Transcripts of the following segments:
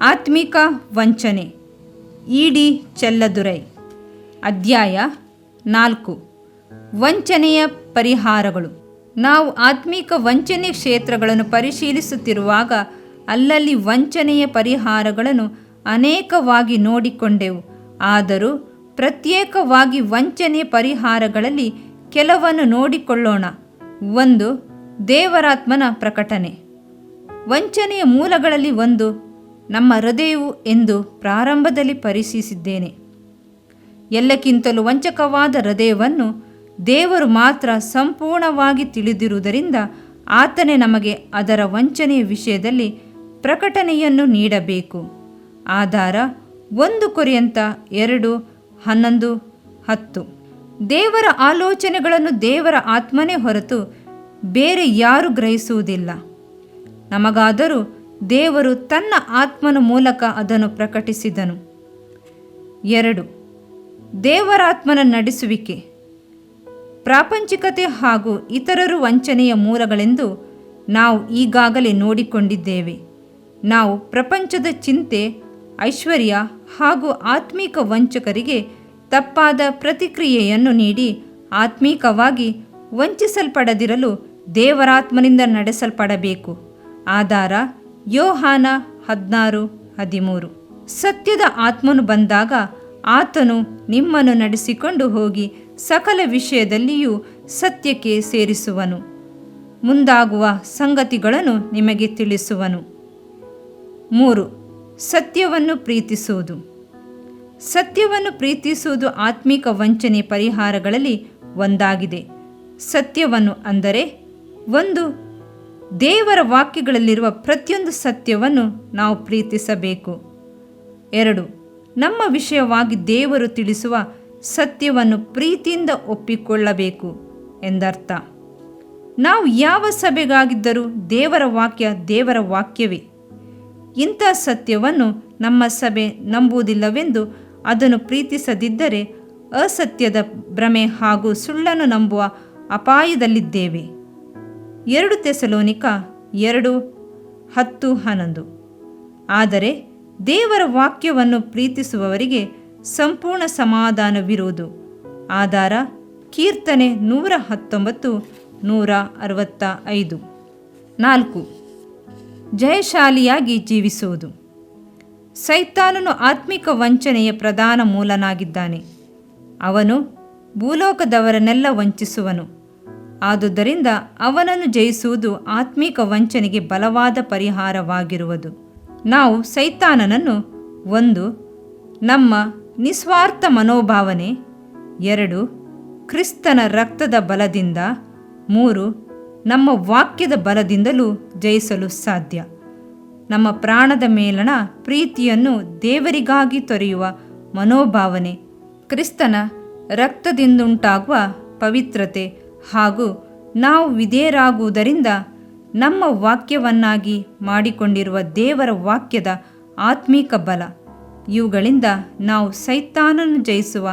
ಆತ್ಮಿಕ ವಂಚನೆ. ಇ.ಡಿ. ಚೆಲ್ಲದುರೈ. ಅಧ್ಯಾಯ 4. ವಂಚನೆಯ ಪರಿಹಾರಗಳು. ನಾವು ಆತ್ಮಿಕ ವಂಚನೆ ಕ್ಷೇತ್ರಗಳನ್ನು ಪರಿಶೀಲಿಸುತ್ತಿರುವಾಗ ಅಲ್ಲಲ್ಲಿ ವಂಚನೆಯ ಪರಿಹಾರಗಳನ್ನು ಅನೇಕವಾಗಿ ನೋಡಿಕೊಂಡೆವು. ಆದರೂ ಪ್ರತ್ಯೇಕವಾಗಿ ವಂಚನೆಯ ಪರಿಹಾರಗಳಲ್ಲಿ ಕೆಲವನ್ನು ನೋಡಿಕೊಳ್ಳೋಣ. 1. ದೇವರಾತ್ಮನ ಪ್ರಕಟಣೆ. ವಂಚನೆಯ ಮೂಲಗಳಲ್ಲಿ ಒಂದು ನಮ್ಮ ಹೃದಯವು ಎಂದು ಪ್ರಾರಂಭದಲ್ಲಿ ಪರಿಶೀಲಿಸಿದ್ದೇನೆ. ಎಲ್ಲಕ್ಕಿಂತಲೂ ವಂಚಕವಾದ ಹೃದಯವನ್ನು ದೇವರು ಮಾತ್ರ ಸಂಪೂರ್ಣವಾಗಿ ತಿಳಿದಿರುವುದರಿಂದ ಆತನೇ ನಮಗೆ ಅದರ ವಂಚನೆಯ ವಿಷಯದಲ್ಲಿ ಪ್ರಕಟಣೆಯನ್ನು ನೀಡಬೇಕು. ಆಧಾರ 1 ಕೊರಿಂಥ 2:11-10. ದೇವರ ಆಲೋಚನೆಗಳನ್ನು ದೇವರ ಆತ್ಮನೇ ಹೊರತು ಬೇರೆ ಯಾರೂ ಗ್ರಹಿಸುವುದಿಲ್ಲ. ನಮಗಾದರೂ ದೇವರು ತನ್ನ ಆತ್ಮನ ಮೂಲಕ ಅದನ್ನು ಪ್ರಕಟಿಸಿದನು. 2. ದೇವರಾತ್ಮನ ನಡೆಸುವಿಕೆ. ಪ್ರಾಪಂಚಿಕತೆ ಹಾಗೂ ಇತರರು ವಂಚನೆಯ ಮೂಲಗಳೆಂದು ನಾವು ಈಗಾಗಲೇ ನೋಡಿಕೊಂಡಿದ್ದೇವೆ. ನಾವು ಪ್ರಪಂಚದ ಚಿಂತೆ, ಐಶ್ವರ್ಯ ಹಾಗೂ ಆತ್ಮಿಕ ವಂಚಕರಿಗೆ ತಪ್ಪಾದ ಪ್ರತಿಕ್ರಿಯೆಯನ್ನು ನೀಡಿ ಆತ್ಮಿಕವಾಗಿ ವಂಚಿಸಲ್ಪಡದಿರಲು ದೇವರಾತ್ಮನಿಂದ ನಡೆಸಲ್ಪಡಬೇಕು. ಆಧಾರ ಯೋಹಾನ 16:13. ಸತ್ಯದ ಆತ್ಮನು ಬಂದಾಗ ಆತನು ನಿಮ್ಮನ್ನು ನಡೆಸಿಕೊಂಡು ಹೋಗಿ ಸಕಲ ವಿಷಯದಲ್ಲಿಯೂ ಸತ್ಯಕ್ಕೆ ಸೇರಿಸುವನು. ಮುಂದಾಗುವ ಸಂಗತಿಗಳನ್ನು ನಿಮಗೆ ತಿಳಿಸುವನು. 3. ಸತ್ಯವನ್ನು ಪ್ರೀತಿಸುವುದು. ಸತ್ಯವನ್ನು ಪ್ರೀತಿಸುವುದು ಆತ್ಮಿಕ ವಂಚನೆ ಪರಿಹಾರಗಳಲ್ಲಿ ಒಂದಾಗಿದೆ. ಸತ್ಯವನ್ನು ಅಂದರೆ 1. ದೇವರ ವಾಕ್ಯಗಳಲ್ಲಿರುವ ಪ್ರತಿಯೊಂದು ಸತ್ಯವನ್ನು ನಾವು ಪ್ರೀತಿಸಬೇಕು. 2. ನಮ್ಮ ವಿಷಯವಾಗಿ ದೇವರು ತಿಳಿಸುವ ಸತ್ಯವನ್ನು ಪ್ರೀತಿಯಿಂದ ಒಪ್ಪಿಕೊಳ್ಳಬೇಕು ಎಂದರ್ಥ. ನಾವು ಯಾವ ಸಭೆಗಾಗಿದ್ದರೂ ದೇವರ ವಾಕ್ಯ ದೇವರ ವಾಕ್ಯವೇ. ಇಂಥ ಸತ್ಯವನ್ನು ನಮ್ಮ ಸಭೆ ನಂಬುವುದಿಲ್ಲವೆಂದು ಅದನ್ನು ಪ್ರೀತಿಸದಿದ್ದರೆ ಅಸತ್ಯದ ಭ್ರಮೆ ಹಾಗೂ ಸುಳ್ಳನ್ನು ನಂಬುವ ಅಪಾಯದಲ್ಲಿದ್ದೇವೆ. 2 ಥೆಸಲೋನಿಕ 2:10-11. ಆದರೆ ದೇವರ ವಾಕ್ಯವನ್ನು ಪ್ರೀತಿಸುವವರಿಗೆ ಸಂಪೂರ್ಣ ಸಮಾಧಾನವಿರುವುದು. ಆಧಾರ ಕೀರ್ತನೆ 119:165. 4. ಜಯಶಾಲಿಯಾಗಿ ಜೀವಿಸುವುದು. ಸೈತಾನನು ಆತ್ಮಿಕ ವಂಚನೆಯ ಪ್ರಧಾನ ಮೂಲನಾಗಿದ್ದಾನೆ. ಅವನು ಭೂಲೋಕದವರನ್ನೆಲ್ಲ ವಂಚಿಸುವನು. ಆದುದರಿಂದ ಅವನನ್ನು ಜಯಿಸುವುದು ಆತ್ಮಿಕ ವಂಚನೆಗೆ ಬಲವಾದ ಪರಿಹಾರವಾಗಿರುವುದು. ನಾವು ಸೈತಾನನನ್ನು 1. ನಮ್ಮ ನಿಸ್ವಾರ್ಥ ಮನೋಭಾವನೆ, 2. ಕ್ರಿಸ್ತನ ರಕ್ತದ ಬಲದಿಂದ, 3. ನಮ್ಮ ವಾಕ್ಯದ ಬಲದಿಂದಲೂ ಜಯಿಸಲು ಸಾಧ್ಯ. ನಮ್ಮ ಪ್ರಾಣದ ಮೇಲಣ ಪ್ರೀತಿಯನ್ನು ದೇವರಿಗಾಗಿ ತೊರೆಯುವ ಮನೋಭಾವನೆ, ಕ್ರಿಸ್ತನ ರಕ್ತದಿಂದುಂಟಾಗುವ ಪವಿತ್ರತೆ ಹಾಗೂ ನಾವು ವಿಧೇಯರಾಗುವುದರಿಂದ ನಮ್ಮ ವಾಕ್ಯವನ್ನಾಗಿ ಮಾಡಿಕೊಂಡಿರುವ ದೇವರ ವಾಕ್ಯದ ಆತ್ಮಿಕ ಬಲ, ಇವುಗಳಿಂದ ನಾವು ಸೈತಾನನ್ನು ಜಯಿಸುವ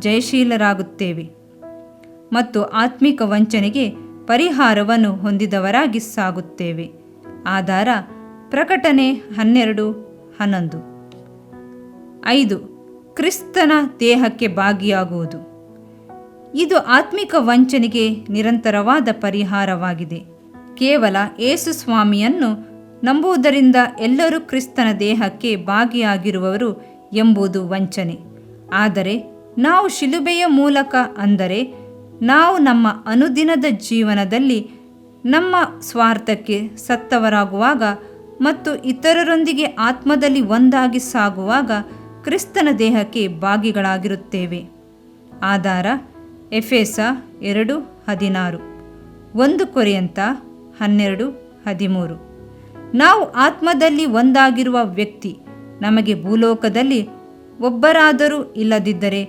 ಜಯಶೀಲರಾಗುತ್ತೇವೆ ಮತ್ತು ಆತ್ಮಿಕ ವಂಚನೆಗೆ ಪರಿಹಾರವನ್ನು ಹೊಂದಿದವರಾಗಿ ಸಾಗುತ್ತೇವೆ. ಆಧಾರ ಪ್ರಕಟಣೆ 12:11. 5. ಕ್ರಿಸ್ತನ ದೇಹಕ್ಕೆ ಭಾಗಿಯಾಗುವುದು. ಇದು ಆತ್ಮಿಕ ವಂಚನೆಗೆ ನಿರಂತರವಾದ ಪರಿಹಾರವಾಗಿದೆ. ಕೇವಲ ಯೇಸು ಸ್ವಾಮಿಯನ್ನು ನಂಬುವುದರಿಂದ ಎಲ್ಲರೂ ಕ್ರಿಸ್ತನ ದೇಹಕ್ಕೆ ಭಾಗಿಯಾಗಿರುವವರು ಎಂಬುದು ವಂಚನೆ. ಆದರೆ ನಾವು ಶಿಲುಬೆಯ ಮೂಲಕ, ಅಂದರೆ ನಾವು ನಮ್ಮ ಅನುದಿನದ ಜೀವನದಲ್ಲಿ ನಮ್ಮ ಸ್ವಾರ್ಥಕ್ಕೆ ಸತ್ತವರಾಗುವಾಗ ಮತ್ತು ಇತರರೊಂದಿಗೆ ಆತ್ಮದಲ್ಲಿ ಒಂದಾಗಿ ಸಾಗುವಾಗ ಕ್ರಿಸ್ತನ ದೇಹಕ್ಕೆ ಭಾಗಿಗಳಾಗಿರುತ್ತೇವೆ. ಆಧಾರ ಎಫೆಸ 2:16, 1 ಕೊರಿಂಥ 12:13. ನಾವು ಆತ್ಮದಲ್ಲಿ ಒಂದಾಗಿರುವ ವ್ಯಕ್ತಿ ನಮಗೆ ಭೂಲೋಕದಲ್ಲಿ ಒಬ್ಬರಾದರೂ ಇಲ್ಲದಿದ್ದರೆ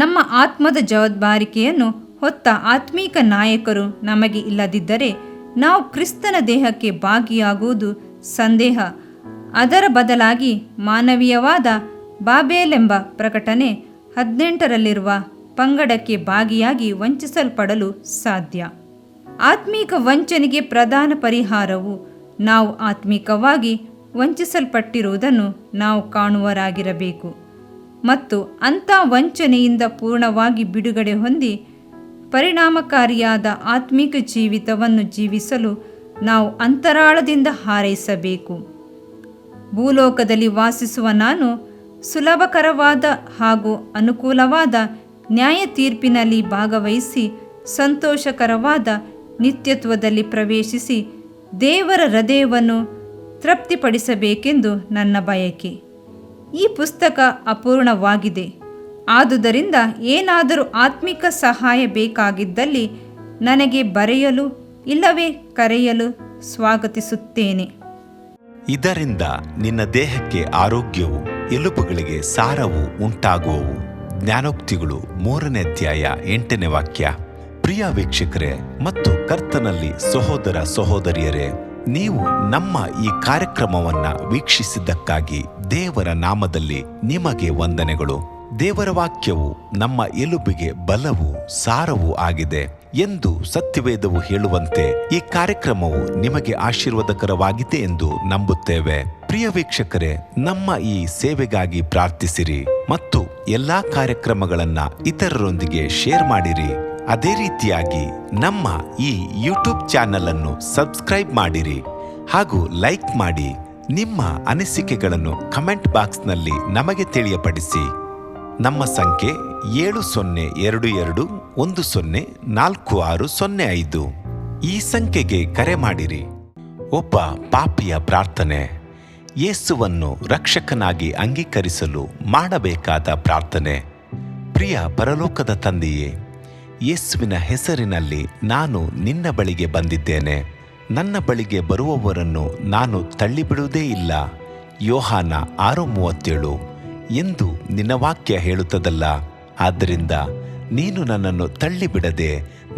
ನಮ್ಮ ಆತ್ಮದ ಜವಾಬ್ದಾರಿಕೆಯನ್ನು ಹೊತ್ತ ಆತ್ಮೀಕ ನಾಯಕರು ನಮಗೆ ಇಲ್ಲದಿದ್ದರೆ ನಾವು ಕ್ರಿಸ್ತನ ದೇಹಕ್ಕೆ ಭಾಗಿಯಾಗುವುದು ಸಂದೇಹ. ಅದರ ಬದಲಾಗಿ ಮಾನವೀಯವಾದ ಬಾಬೇಲೆಂಬ ಪ್ರಕಟಣೆ 18ರಲ್ಲಿರುವ ಪಂಗಡಕ್ಕೆ ಭಾಗಿಯಾಗಿ ವಂಚಿಸಲ್ಪಡಲು ಸಾಧ್ಯ. ಆತ್ಮೀಕ ವಂಚನೆಗೆ ಪ್ರಧಾನ ಪರಿಹಾರವು ನಾವು ಆತ್ಮಿಕವಾಗಿ ವಂಚಿಸಲ್ಪಟ್ಟಿರುವುದನ್ನು ನಾವು ಕಾಣುವರಾಗಿರಬೇಕು ಮತ್ತು ಅಂಥ ವಂಚನೆಯಿಂದ ಪೂರ್ಣವಾಗಿ ಬಿಡುಗಡೆ ಹೊಂದಿ ಪರಿಣಾಮಕಾರಿಯಾದ ಆತ್ಮಿಕ ಜೀವಿತವನ್ನು ಜೀವಿಸಲು ನಾವು ಅಂತರಾಳದಿಂದ ಹಾರೈಸಬೇಕು. ಭೂಲೋಕದಲ್ಲಿ ವಾಸಿಸುವ ನಾನು ಸುಲಭಕರವಾದ ಹಾಗೂ ಅನುಕೂಲವಾದ ನ್ಯಾಯ ತೀರ್ಪಿನಲ್ಲಿ ಭಾಗವಹಿಸಿ ಸಂತೋಷಕರವಾದ ನಿತ್ಯತ್ವದಲ್ಲಿ ಪ್ರವೇಶಿಸಿ ದೇವರ ಹೃದಯವನ್ನು ತೃಪ್ತಿಪಡಿಸಬೇಕೆಂದು ನನ್ನ ಬಯಕೆ. ಈ ಪುಸ್ತಕ ಅಪೂರ್ಣವಾಗಿದೆ. ಆದುದರಿಂದ ಏನಾದರೂ ಆತ್ಮಿಕ ಸಹಾಯ ಬೇಕಾಗಿದ್ದಲ್ಲಿ ನನಗೆ ಬರೆಯಲು ಇಲ್ಲವೇ ಕರೆಯಲು ಸ್ವಾಗತಿಸುತ್ತೇನೆ. ಇದರಿಂದ ನಿನ್ನ ದೇಹಕ್ಕೆ ಆರೋಗ್ಯವು, ಎಲುಬುಗಳಿಗೆ ಸಾರವು ಉಂಟಾಗುವವು. ಜ್ಞಾನೋಕ್ತಿಗಳು 3ನೇ ಅಧ್ಯಾಯ 8ನೇ ವಾಕ್ಯ. ಪ್ರಿಯ ವೀಕ್ಷಕರೇ ಮತ್ತು ಕರ್ತನಲ್ಲಿ ಸಹೋದರ ಸಹೋದರಿಯರೇ, ನೀವು ನಮ್ಮ ಈ ಕಾರ್ಯಕ್ರಮವನ್ನ ವೀಕ್ಷಿಸಿದ್ದಕ್ಕಾಗಿ ದೇವರ ನಾಮದಲ್ಲಿ ನಿಮಗೆ ವಂದನೆಗಳು. ದೇವರ ವಾಕ್ಯವು ನಮ್ಮ ಎಲುಬಿಗೆ ಬಲವೂ ಸಾರವೂ ಆಗಿದೆ ಎಂದು ಸತ್ಯವೇದವು ಹೇಳುವಂತೆ ಈ ಕಾರ್ಯಕ್ರಮವು ನಿಮಗೆ ಆಶೀರ್ವಾದಕರವಾಗಿದೆ ಎಂದು ನಂಬುತ್ತೇವೆ. ಪ್ರಿಯ ವೀಕ್ಷಕರೇ, ನಮ್ಮ ಈ ಸೇವೆಗಾಗಿ ಪ್ರಾರ್ಥಿಸಿರಿ ಮತ್ತು ಎಲ್ಲಾ ಕಾರ್ಯಕ್ರಮಗಳನ್ನ ಇತರರೊಂದಿಗೆ ಶೇರ್ ಮಾಡಿರಿ. ಅದೇ ರೀತಿಯಾಗಿ ನಮ್ಮ ಈ ಯೂಟ್ಯೂಬ್ ಚಾನೆಲ್ ಅನ್ನು ಸಬ್ಸ್ಕ್ರೈಬ್ ಮಾಡಿರಿ ಹಾಗೂ ಲೈಕ್ ಮಾಡಿ. ನಿಮ್ಮ ಅನಿಸಿಕೆಗಳನ್ನು ಕಮೆಂಟ್ ಬಾಕ್ಸ್ನಲ್ಲಿ ನಮಗೆ ತಿಳಿಯಪಡಿಸಿ. ನಮ್ಮ ಸಂಖ್ಯೆ 7022104605. ಈ ಸಂಖ್ಯೆಗೆ ಕರೆ ಮಾಡಿರಿ. ಒಬ್ಬ ಪಾಪಿಯ ಪ್ರಾರ್ಥನೆ. ಯೇಸುವನ್ನು ರಕ್ಷಕನಾಗಿ ಅಂಗೀಕರಿಸಲು ಮಾಡಬೇಕಾದ ಪ್ರಾರ್ಥನೆ. ಪ್ರಿಯ ಪರಲೋಕದ ತಂದೆಯೇ, ಯೇಸುವಿನ ಹೆಸರಿನಲ್ಲಿ ನಾನು ನಿನ್ನ ಬಳಿಗೆ ಬಂದಿದ್ದೇನೆ. ನನ್ನ ಬಳಿಗೆ ಬರುವವರನ್ನು ನಾನು ತಳ್ಳಿಬಿಡುವುದೇ ಇಲ್ಲ. ಯೋಹಾನ 6:37 ಎಂದು ನಿನ್ನ ವಾಕ್ಯ ಹೇಳುತ್ತದಲ್ಲ. ಆದ್ದರಿಂದ ನೀನು ನನ್ನನ್ನು ತಳ್ಳಿಬಿಡದೆ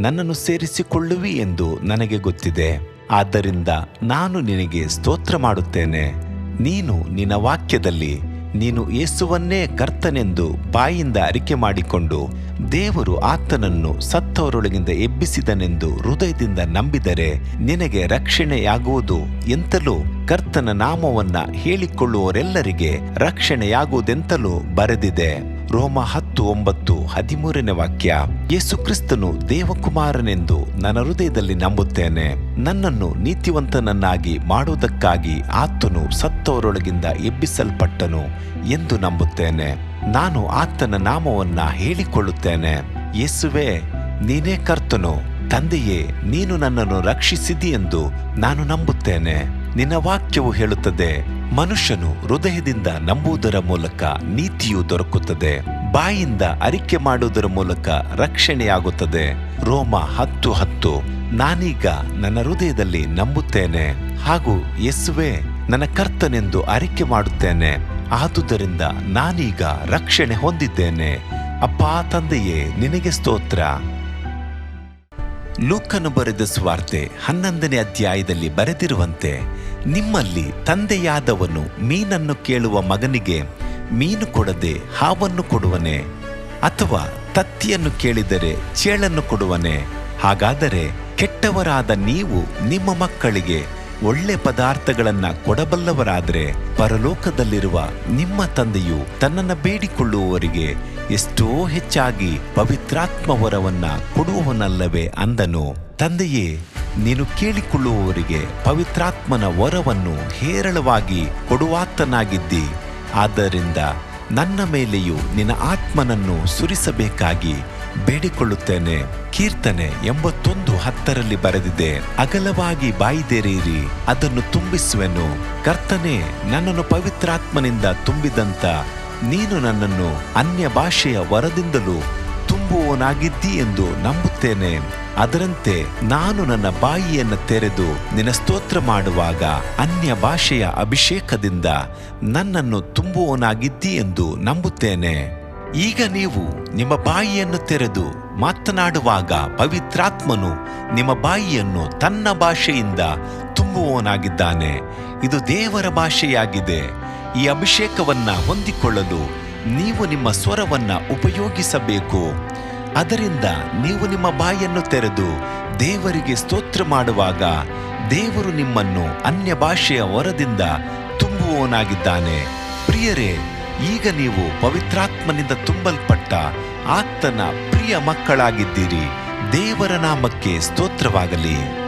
ನನ್ನನ್ನು ಸೇರಿಸಿಕೊಳ್ಳುವಿ ಎಂದು ನನಗೆ ಗೊತ್ತಿದೆ. ಆದ್ದರಿಂದ ನಾನು ನಿನಗೆ ಸ್ತೋತ್ರ ಮಾಡುತ್ತೇನೆ. ನೀನು ನಿನ್ನ ವಾಕ್ಯದಲ್ಲಿ ನೀನು ಯೇಸುವನ್ನೇ ಕರ್ತನೆಂದು ಬಾಯಿಂದ ಅರಿಕೆ ಮಾಡಿಕೊಂಡು ದೇವರು ಆತನನ್ನು ಸತ್ತವರೊಳಗಿಂದ ಎಬ್ಬಿಸಿದನೆಂದು ಹೃದಯದಿಂದ ನಂಬಿದರೆ ನಿನಗೆ ರಕ್ಷಣೆಯಾಗುವುದು ಎಂತಲೂ ಕರ್ತನ ನಾಮವನ್ನ ಹೇಳಿಕೊಳ್ಳುವವರೆಲ್ಲರಿಗೆ ರಕ್ಷಣೆಯಾಗುವುದೆಂತಲೂ ಬರೆದಿದೆ. ರೋಮ 10:9-13ನೇ ವಾಕ್ಯ. ಯೇಸು ಕ್ರಿಸ್ತನು ದೇವಕುಮಾರನೆಂದು ನನ್ನ ಹೃದಯದಲ್ಲಿ ನಂಬುತ್ತೇನೆ. ನನ್ನನ್ನು ನೀತಿವಂತನನ್ನಾಗಿ ಮಾಡುವುದಕ್ಕಾಗಿ ಆತನು ಸತ್ತವರೊಳಗಿಂದ ಎಬ್ಬಿಸಲ್ಪಟ್ಟನು ಎಂದು ನಂಬುತ್ತೇನೆ. ನಾನು ಆತನ ನಾಮವನ್ನ ಹೇಳಿಕೊಳ್ಳುತ್ತೇನೆ. ಯೇಸುವೇ, ನೀನೇ ಕರ್ತನು. ತಂದೆಯೇ, ನೀನು ನನ್ನನ್ನು ರಕ್ಷಿಸಿದಿ ಎಂದು ನಾನು ನಂಬುತ್ತೇನೆ. ನಿನ್ನ ವಾಕ್ಯವು ಹೇಳುತ್ತದೆ, ಮನುಷ್ಯನು ಹೃದಯದಿಂದ ನಂಬುವುದರ ಮೂಲಕ ನೀತಿಯು ದೊರಕುತ್ತದೆ, ಬಾಯಿಂದ ಅರಿಕೆ ಮಾಡುವುದರ ಮೂಲಕ ರಕ್ಷಣೆಯಾಗುತ್ತದೆ. ರೋಮ 10:10. ನಾನೀಗ ನನ್ನ ಹೃದಯದಲ್ಲಿ ನಂಬುತ್ತೇನೆ ಹಾಗೂ ಯೇಸುವೇ ನನ್ನ ಕರ್ತನೆಂದು ಅರಿಕೆ ಮಾಡುತ್ತೇನೆ. ಆದುದರಿಂದ ನಾನೀಗ ರಕ್ಷಣೆ ಹೊಂದಿದ್ದೇನೆ. ಅಪ್ಪಾ ತಂದೆಯೇ, ನಿನಗೆ ಸ್ತೋತ್ರ. ಲೂಕನು ಬರೆದ ಸುವಾರ್ತೆ 11ನೇ ಅಧ್ಯಾಯದಲ್ಲಿ ಬರೆದಿರುವಂತೆ, ನಿಮ್ಮಲ್ಲಿ ತಂದೆಯಾದವನು ಮೀನನ್ನು ಕೇಳುವ ಮಗನಿಗೆ ಮೀನು ಕೊಡದೆ ಹಾವನ್ನು ಕೊಡುವನೆ? ಅಥವಾ ತತ್ತಿಯನ್ನು ಕೇಳಿದರೆ ಚೇಳನ್ನು ಕೊಡುವನೆ? ಹಾಗಾದರೆ ಕೆಟ್ಟವರಾದ ನೀವು ನಿಮ್ಮ ಮಕ್ಕಳಿಗೆ ಒಳ್ಳೆ ಪದಾರ್ಥಗಳನ್ನ ಕೊಡಬಲ್ಲವರಾದರೆ ಪರಲೋಕದಲ್ಲಿರುವ ನಿಮ್ಮ ತಂದೆಯು ತನ್ನನ್ನು ಬೇಡಿಕೊಳ್ಳುವವರಿಗೆ ಎಷ್ಟೋ ಹೆಚ್ಚಾಗಿ ಪವಿತ್ರಾತ್ಮ ವರವನ್ನ ಕೊಡುವವನಲ್ಲವೇ ಅಂದನು. ತಂದೆಯೇ, ನೀನು ಕೇಳಿಕೊಳ್ಳುವವರಿಗೆ ಪವಿತ್ರಾತ್ಮನ ವರವನ್ನು ಹೇರಳವಾಗಿ ಕೊಡುವಾತನಾಗಿದ್ದಿ. ಆದ್ದರಿಂದ ನನ್ನ ಮೇಲೆಯೂ ನಿನ್ನ ಆತ್ಮನನ್ನು ಸುರಿಸಬೇಕಾಗಿ ಬೇಡಿಕೊಳ್ಳುತ್ತೇನೆ. ಕೀರ್ತನೆ 81:10 ಬರೆದಿದೆ, ಅಗಲವಾಗಿ ಬಾಯಿದೆರೆಯಿರಿ, ಅದನ್ನು ತುಂಬಿಸುವೆನು. ಕರ್ತನೇ, ನನ್ನನ್ನು ಪವಿತ್ರಾತ್ಮನಿಂದ ತುಂಬಿದಂತ ನೀನು ನನ್ನನ್ನು ಅನ್ಯ ಭಾಷೆಯ ವರದಿಂದಲೂ ತುಂಬುವವನಾಗಿದ್ದಿ ಎಂದು ನಂಬುತ್ತೇನೆ. ಅದರಂತೆ ನಾನು ನನ್ನ ಬಾಯಿಯನ್ನು ತೆರೆದು ನಿನ್ನ ಸ್ತೋತ್ರ ಮಾಡುವಾಗ ಅನ್ಯ ಭಾಷೆಯ ಅಭಿಷೇಕದಿಂದ ನನ್ನನ್ನು ತುಂಬುವವನಾಗಿದ್ದಿ ಎಂದು ನಂಬುತ್ತೇನೆ. ಈಗ ನೀವು ನಿಮ್ಮ ಬಾಯಿಯನ್ನು ತೆರೆದು ಮಾತನಾಡುವಾಗ ಪವಿತ್ರಾತ್ಮನು ನಿಮ್ಮ ಬಾಯಿಯನ್ನು ತನ್ನ ಭಾಷೆಯಿಂದ ತುಂಬುವವನಾಗಿದ್ದಾನೆ. ಇದು ದೇವರ ಭಾಷೆಯಾಗಿದೆ. ಈ ಅಭಿಷೇಕವನ್ನ ಹೊಂದಿಕೊಳ್ಳಲು ನೀವು ನಿಮ್ಮ ಸ್ವರವನ್ನ ಉಪಯೋಗಿಸಬೇಕು. ಅದರಿಂದ ನೀವು ನಿಮ್ಮ ಬಾಯನ್ನು ತೆರೆದು ದೇವರಿಗೆ ಸ್ತೋತ್ರ ಮಾಡುವಾಗ ದೇವರು ನಿಮ್ಮನ್ನು ಅನ್ಯ ಭಾಷೆಯ ವರದಿಂದ ನಡೆಸುವವನಾಗಿದ್ದಾನೆ. ಪ್ರಿಯರೇ, ಈಗ ನೀವು ಪವಿತ್ರಾತ್ಮನಿಂದ ತುಂಬಲ್ಪಟ್ಟ ಆತನ ಪ್ರಿಯ ಮಕ್ಕಳಾಗಿದ್ದೀರಿ. ದೇವರ ನಾಮಕ್ಕೆ ಸ್ತೋತ್ರವಾಗಲಿ.